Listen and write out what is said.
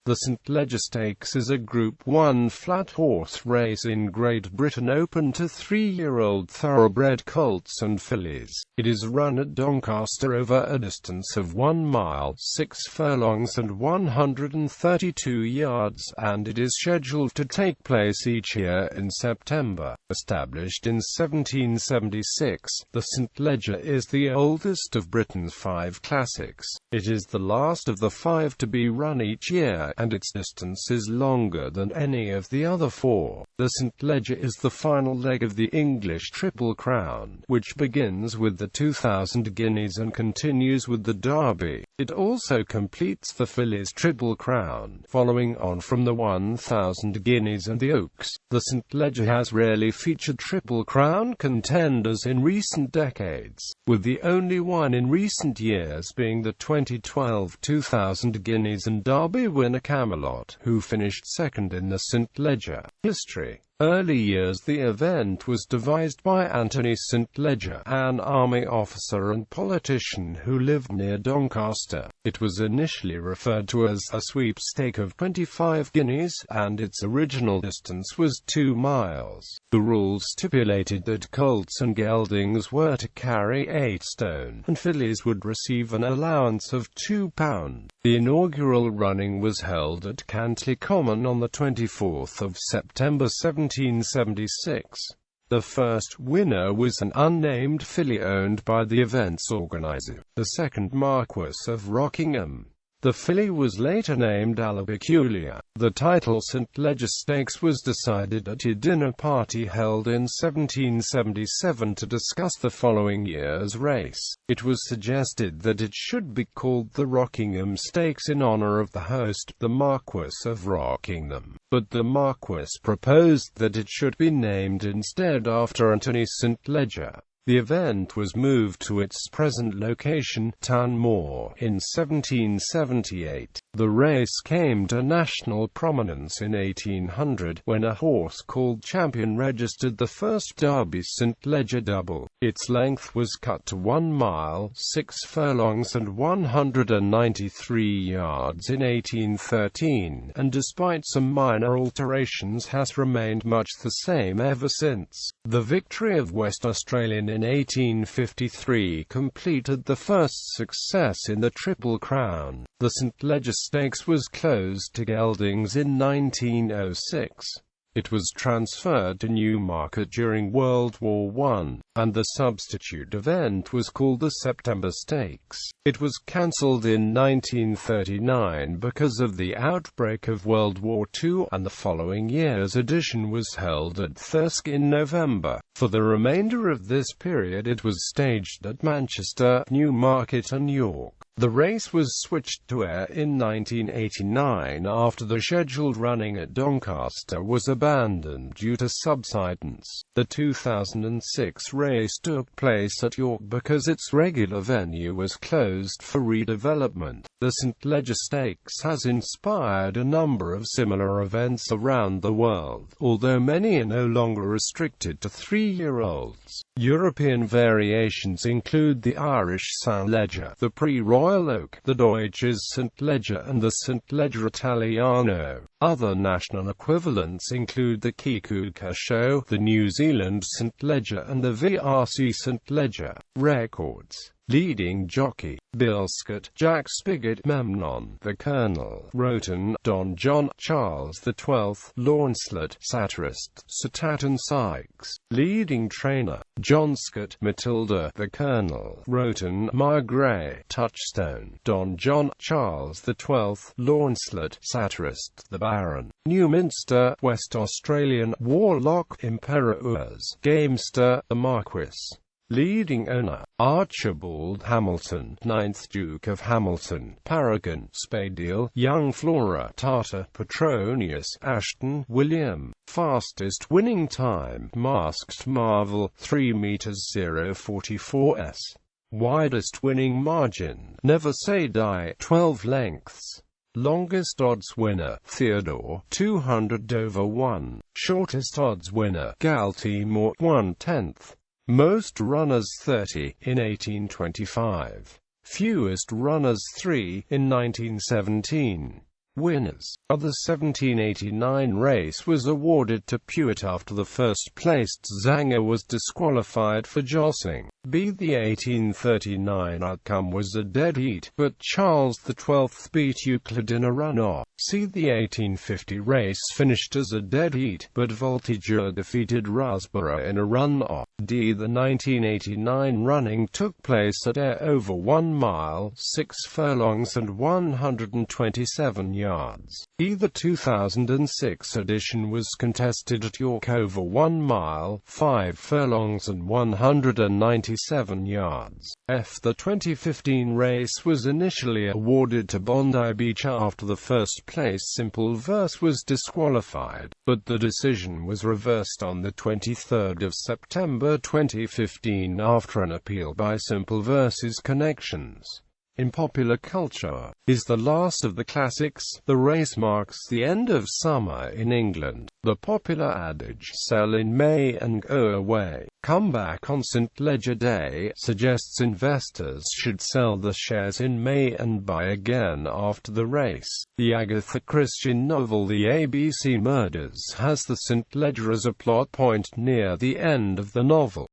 The St. Leger Stakes is a Group 1 flat horse race in Great Britain open to 3-year-old thoroughbred colts and fillies. It is run at Doncaster over a distance of 1 mile, 6 furlongs and 132 yards, and it is scheduled to take place each year in September. Established in 1776, the St. Leger is the oldest of Britain's 5 classics. It is the last of the 5 to be run each year, and its distance is longer than any of the other 4. The St. Leger is the final leg of the English Triple Crown, which begins with the 2,000 guineas and continues with the Derby. It also completes the Fillies Triple Crown, following on from the 1,000 guineas and the Oaks. The St. Leger has rarely featured Triple Crown contenders in recent decades, with the only one in recent years being the 2012 2,000 guineas and Derby winner Camelot, who finished second in the St. Leger. History. Early years. The event was devised by Anthony St. Leger, an army officer and politician who lived near Doncaster. It was initially referred to as a sweepstake of 25 guineas, and its original distance was 2 miles. The rules stipulated that colts and geldings were to carry 8 stone, and fillies would receive an allowance of £2. The inaugural running was held at Cantley Common on the 24th of September 1776. The first winner was an unnamed filly owned by the event's organizer, the second Marquess of Rockingham. The filly was later named Allapeculia. The title St. Leger Stakes was decided at a dinner party held in 1777 to discuss the following year's race. It was suggested that it should be called the Rockingham Stakes in honor of the host, the Marquess of Rockingham, but the Marquess proposed that it should be named instead after Anthony St. Leger. The event was moved to its present location, Town Moor, in 1778. The race came to national prominence in 1800, when a horse called Champion registered the first Derby St. Leger double. Its length was cut to 1 mile, 6 furlongs and 193 yards in 1813, and despite some minor alterations has remained much the same ever since. The victory of West Australian in 1853 completed the first success in the Triple Crown. The St. Leger Stakes was closed to geldings in 1906. It was transferred to Newmarket during World War I, and the substitute event was called the September Stakes. It was cancelled in 1939 because of the outbreak of World War II, and the following year's edition was held at Thirsk in November. For the remainder of this period it was staged at Manchester, Newmarket and York. The race was switched to air in 1989 after the scheduled running at Doncaster was abandoned due to subsidence. The 2006 race took place at York because its regular venue was closed for redevelopment. The St. Leger Stakes has inspired a number of similar events around the world, although many are no longer restricted to 3-year-olds. European variations include the Irish St. Leger, the Pre-Royal Oak, the Deutsches St. Leger and the St. Leger Italiano. Other national equivalents include the Kikuka Show, the New Zealand St. Leger and the VRC St. Leger. Records. Leading jockey, Bill Scott, Jack Spigot, Memnon, the Colonel, Roten, Don John, Charles XII, Launcelot, Satirist, Sir Tatton Sykes. Leading trainer, John Scott, Matilda, the Colonel, Roten, Margray, Touchstone, Don John, Charles XII, Launcelot, Satirist, the Baron. Newminster, West Australian, Warlock, Imperieuse, Gamester, the Marquis. Leading owner, Archibald Hamilton, 9th Duke of Hamilton, Paragon, Spadeel, Young Flora, Tartar, Petronius, Ashton, William. Fastest winning time, Masked Marvel, 3 meters 0:44 s. Widest winning margin, Never Say Die, 12 lengths. Longest odds winner, Theodore, 200/1. Shortest odds winner, Galtymore, 1/10. Most runners 30, in 1825. Fewest runners 3, in 1917. Winners. The 1789 race was awarded to Pewitt after the first-placed Zanger was disqualified for jostling. The 1839 outcome was a dead heat, but Charles XII beat Euclid in a run-off. The 1850 race finished as a dead heat, but Voltigeur defeated Rasborough in a run-off. The 1989 running took place at Ayr over 1 mile, 6 furlongs and 127 yards. The 2006 edition was contested at York over 1 mile, 5 furlongs and 197 yards. The 2015 race was initially awarded to Bondi Beach after the first-place Simple Verse was disqualified, but the decision was reversed on the 23rd of September 2015 after an appeal by Simple Verse's connections. In popular culture, is the last of the classics. The race marks the end of summer in England. The popular adage, sell in May and go away, come back on St. Leger Day, suggests investors should sell the shares in May and buy again after the race. The Agatha Christie novel The ABC Murders has the St. Leger as a plot point near the end of the novel.